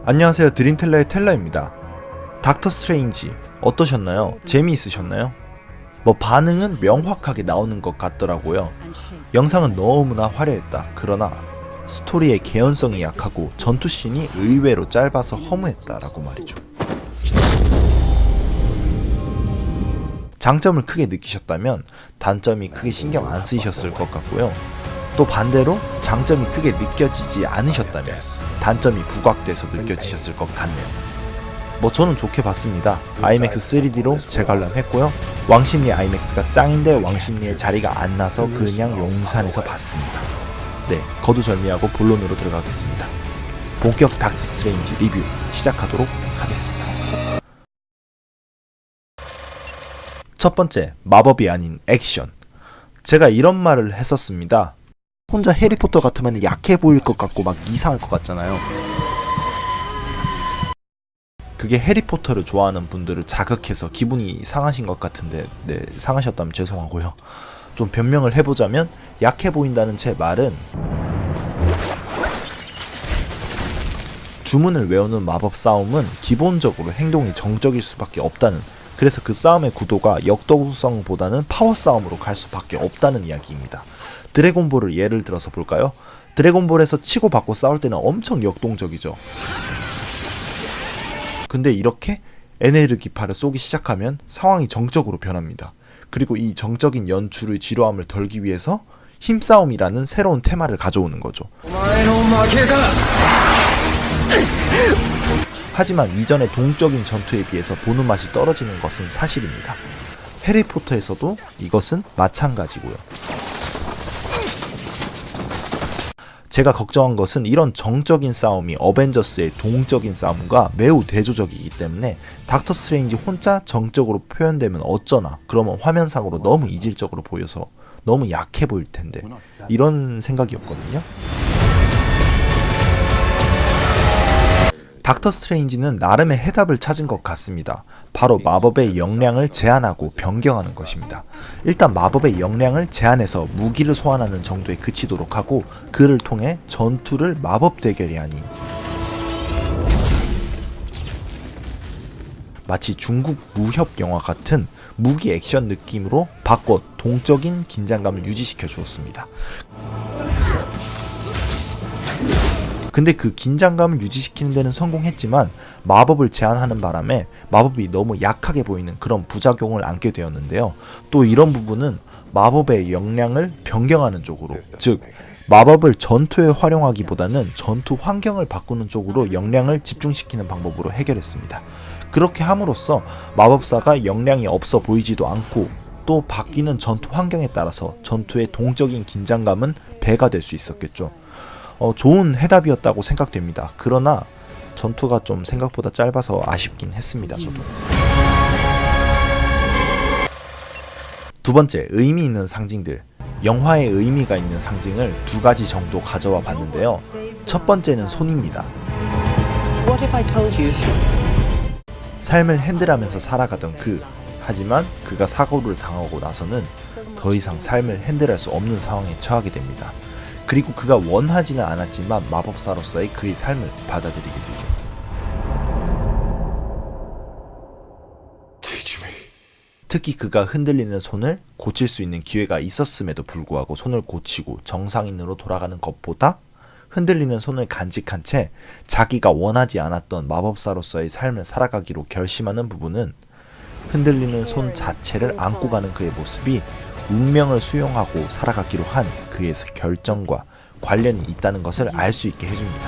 안녕하세요, 드림텔러의 텔러입니다. 닥터 스트레인지 어떠셨나요? 재미있으셨나요? 반응은 명확하게 나오는 것 같더라고요. 영상은 너무나 화려했다. 그러나 스토리의 개연성이 약하고 전투씬이 의외로 짧아서 허무했다라고 말이죠. 장점을 크게 느끼셨다면 단점이 크게 신경 안 쓰이셨을 것 같고요. 또 반대로 장점이 크게 느껴지지 않으셨다면 단점이 부각돼서 느껴지셨을 것 같네요. 저는 좋게 봤습니다. 아이맥스 3D로 재관람했고요. 왕십리 아이맥스가 짱인데 왕십리의 자리가 안 나서 그냥 용산에서 봤습니다. 네, 거두절미하고 본론으로 들어가겠습니다. 본격 닥터 스트레인지 리뷰 시작하도록 하겠습니다. 첫 번째, 마법이 아닌 액션. 제가 이런 말을 했었습니다. 혼자 해리포터 같으면 약해 보일 것 같고 막 이상할 것 같잖아요. 그게 해리포터를 좋아하는 분들을 자극해서 기분이 상하신 것 같은데, 네, 상하셨다면 죄송하고요. 좀 변명을 해보자면 약해 보인다는 제 말은 주문을 외우는 마법 싸움은 기본적으로 행동이 정적일 수밖에 없다는, 그래서 그 싸움의 구도가 역도성보다는 파워 싸움으로 갈 수밖에 없다는 이야기입니다. 드래곤볼을 예를 들어서 볼까요? 드래곤볼에서 치고받고 싸울 때는 엄청 역동적이죠. 근데 이렇게 에네르기파를 쏘기 시작하면 상황이 정적으로 변합니다. 그리고 이 정적인 연출의 지루함을 덜기 위해서 힘싸움이라는 새로운 테마를 가져오는 거죠. 하지만 이전의 동적인 전투에 비해서 보는 맛이 떨어지는 것은 사실입니다. 해리포터에서도 이것은 마찬가지고요. 제가 걱정한 것은 이런 정적인 싸움이 어벤져스의 동적인 싸움과 매우 대조적이기 때문에 닥터 스트레인지 혼자 정적으로 표현되면 어쩌나, 그러면 화면상으로 너무 이질적으로 보여서 너무 약해 보일 텐데, 이런 생각이었거든요. 닥터 스트레인지는 나름의 해답을 찾은 것 같습니다. 바로 마법의 역량을 제한하고 변경하는 것입니다. 일단 마법의 역량을 제한해서 무기를 소환하는 정도에 그치도록 하고, 그를 통해 전투를 마법 대결이 아닌 마치 중국 무협 영화 같은 무기 액션 느낌으로 바꿔 동적인 긴장감을 유지시켜 주었습니다. 근데 그 긴장감을 유지시키는 데는 성공했지만 마법을 제한하는 바람에 마법이 너무 약하게 보이는 그런 부작용을 안게 되었는데요. 또 이런 부분은 마법의 역량을 변경하는 쪽으로, 즉 마법을 전투에 활용하기보다는 전투 환경을 바꾸는 쪽으로 역량을 집중시키는 방법으로 해결했습니다. 그렇게 함으로써 마법사가 역량이 없어 보이지도 않고, 또 바뀌는 전투 환경에 따라서 전투의 동적인 긴장감은 배가 될 수 있었겠죠. 좋은 해답이었다고 생각됩니다. 그러나 전투가 좀 생각보다 짧아서 아쉽긴 했습니다. 저도. 두 번째, 의미 있는 상징들. 영화에 의미가 있는 상징을 두 가지 정도 가져와 봤는데요. 첫 번째는 손입니다. 삶을 핸들하면서 살아가던 하지만 그가 사고를 당하고 나서는 더 이상 삶을 핸들할 수 없는 상황에 처하게 됩니다. 그리고 그가 원하지는 않았지만 마법사로서의 그의 삶을 받아들이게 되죠. 특히 그가 흔들리는 손을 고칠 수 있는 기회가 있었음에도 불구하고 손을 고치고 정상인으로 돌아가는 것보다 흔들리는 손을 간직한 채 자기가 원하지 않았던 마법사로서의 삶을 살아가기로 결심하는 부분은 흔들리는 손 자체를 안고 가는 그의 모습이 운명을 수용하고 살아가기로 한 그의 결정과 관련이 있다는 것을 알 수 있게 해줍니다.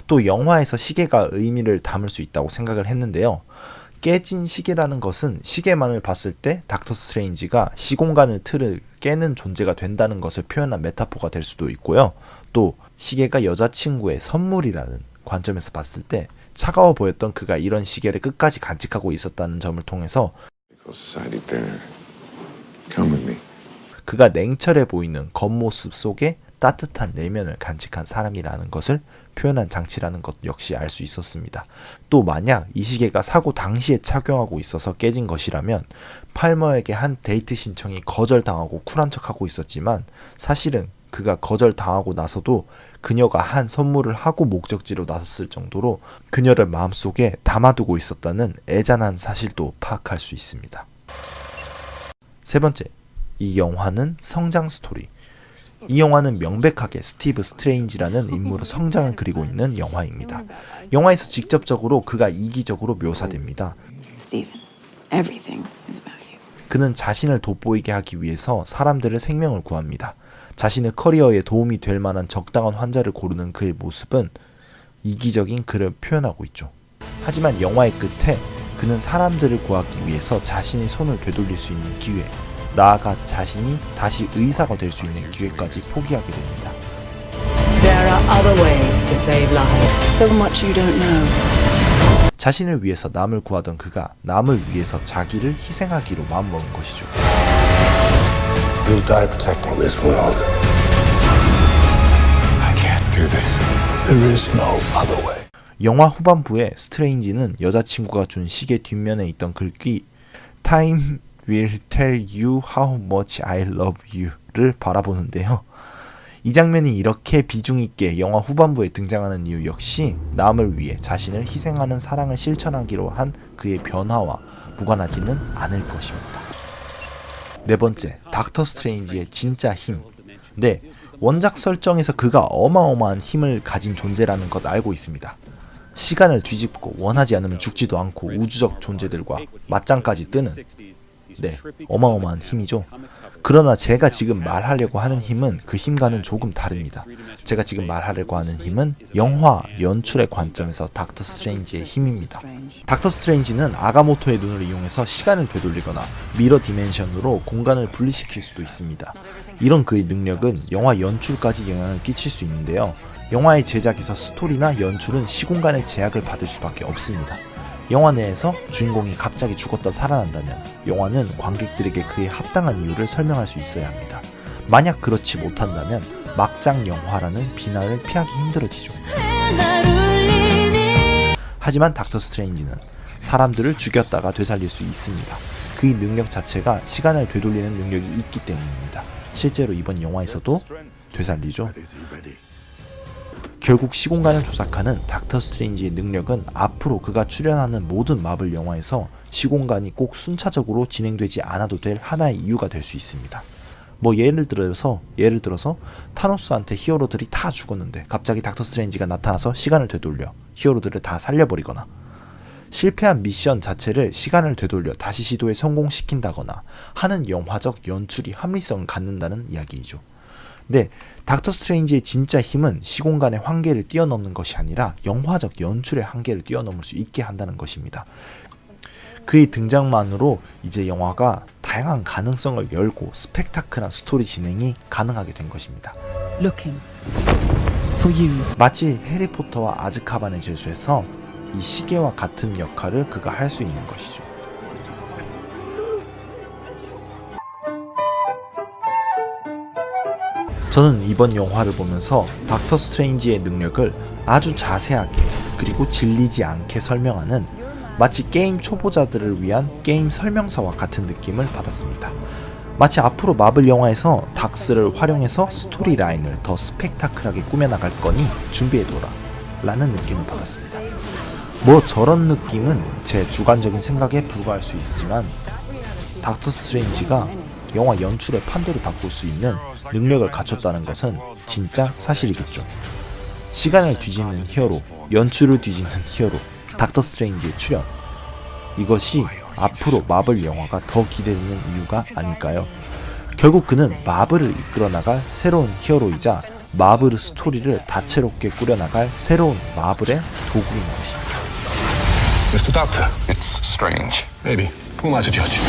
또 영화에서 시계가 의미를 담을 수 있다고 생각을 했는데요. 깨진 시계라는 것은 시계만을 봤을 때 닥터 스트레인지가 시공간의 틀을 깨는 존재가 된다는 것을 표현한 메타포가 될 수도 있고요. 또 시계가 여자친구의 선물이라는 관점에서 봤을 때 차가워 보였던 그가 이런 시계를 끝까지 간직하고 있었다는 점을 통해서 그가 냉철해 보이는 겉모습 속에 따뜻한 내면을 간직한 사람이라는 것을 표현한 장치라는 것 역시 알 수 있었습니다. 또 만약 이 시계가 사고 당시에 착용하고 있어서 깨진 것이라면 팔머에게 한 데이트 신청이 거절당하고 쿨한 척하고 있었지만 사실은 그가 거절당하고 나서도 그녀가 한 선물을 하고 목적지로 나섰을 정도로 그녀를 마음속에 담아두고 있었다는 애잔한 사실도 파악할 수 있습니다. 세 번째, 이 영화는 성장 스토리. 이 영화는 명백하게 스티브 스트레인지라는 인물의 성장을 그리고 있는 영화입니다. 영화에서 직접적으로 그가 이기적으로 묘사됩니다. 그는 자신을 돋보이게 하기 위해서 사람들의 생명을 구합니다. 자신의 커리어에 도움이 될 만한 적당한 환자를 고르는 그의 모습은 이기적인 그를 표현하고 있죠. 하지만 영화의 끝에 그는 사람들을 구하기 위해서 자신의 손을 되돌릴 수 있는 기회, 나아가 자신이 다시 의사가 될 수 있는 기회까지 포기하게 됩니다. There are other ways to save lives. So much you don't know. 자신을 위해서 남을 구하던 그가 남을 위해서 자기를 희생하기로 마음먹은 것이죠. You'll die protecting this world. I can't do this. There is no other way. 영화 후반부에 스트레인지는 여자친구가 준 시계 뒷면에 있던 글귀 Time will tell you how much I love you를 바라보는데요. 이 장면이 이렇게 비중 있게 영화 후반부에 등장하는 이유 역시 남을 위해 자신을 희생하는 사랑을 실천하기로 한 그의 변화와 무관하지는 않을 것입니다. 네 번째, 닥터 스트레인지의 진짜 힘. 네, 원작 설정에서 그가 어마어마한 힘을 가진 존재라는 것 알고 있습니다. 시간을 뒤집고 원하지 않으면 죽지도 않고 우주적 존재들과 맞짱까지 뜨는, 네, 어마어마한 힘이죠. 그러나 제가 지금 말하려고 하는 힘은 그 힘과는 조금 다릅니다. 제가 지금 말하려고 하는 힘은 영화 연출의 관점에서 닥터 스트레인지의 힘입니다. 닥터 스트레인지는 아가모토의 눈을 이용해서 시간을 되돌리거나 미러 디멘션으로 공간을 분리시킬 수도 있습니다. 이런 그의 능력은 영화 연출까지 영향을 끼칠 수 있는데요. 영화의 제작에서 스토리나 연출은 시공간의 제약을 받을 수밖에 없습니다. 영화 내에서 주인공이 갑자기 죽었다 살아난다면 영화는 관객들에게 그의 합당한 이유를 설명할 수 있어야 합니다. 만약 그렇지 못한다면 막장 영화라는 비난을 피하기 힘들어지죠. 하지만 닥터 스트레인지는 사람들을 죽였다가 되살릴 수 있습니다. 그의 능력 자체가 시간을 되돌리는 능력이 있기 때문입니다. 실제로 이번 영화에서도 되살리죠. 결국 시공간을 조작하는 닥터 스트레인지의 능력은 앞으로 그가 출연하는 모든 마블 영화에서 시공간이 꼭 순차적으로 진행되지 않아도 될 하나의 이유가 될 수 있습니다. 뭐 예를 들어서 타노스한테 히어로들이 다 죽었는데 갑자기 닥터 스트레인지가 나타나서 시간을 되돌려 히어로들을 다 살려버리거나, 실패한 미션 자체를 시간을 되돌려 다시 시도에 성공시킨다거나 하는 영화적 연출이 합리성을 갖는다는 이야기이죠. 네, 닥터 스트레인지의 진짜 힘은 시공간의 한계를 뛰어넘는 것이 아니라 영화적 연출의 한계를 뛰어넘을 수 있게 한다는 것입니다. 그의 등장만으로 이제 영화가 다양한 가능성을 열고 스펙타클한 스토리 진행이 가능하게 된 것입니다. Looking for you. 마치 해리포터와 아즈카반의 죄수에서 이 시계와 같은 역할을 그가 할 수 있는 것이죠. 저는 이번 영화를 보면서 닥터 스트레인지의 능력을 아주 자세하게 그리고 질리지 않게 설명하는 마치 게임 초보자들을 위한 게임 설명서와 같은 느낌을 받았습니다. 마치 앞으로 마블 영화에서 닥스를 활용해서 스토리라인을 더 스펙타클하게 꾸며나갈 거니 준비해둬라 라는 느낌을 받았습니다. 뭐 저런 느낌은 제 주관적인 생각에 불과할 수 있지만 닥터 스트레인지가 영화 연출의 판도를 바꿀 수 있는 능력을 갖췄다는 것은 진짜 사실이겠죠. 시간을 뒤집는 히어로, 연출을 뒤집는 히어로, 닥터 스트레인지의 출연, 이것이 앞으로 마블 영화가 더 기대되는 이유가 아닐까요? 결국 그는 마블을 이끌어나갈 새로운 히어로이자 마블의 스토리를 다채롭게 꾸려나갈 새로운 마블의 도구인 것입니다. Mr. Doctor, it's strange. Maybe. Who am I to judge?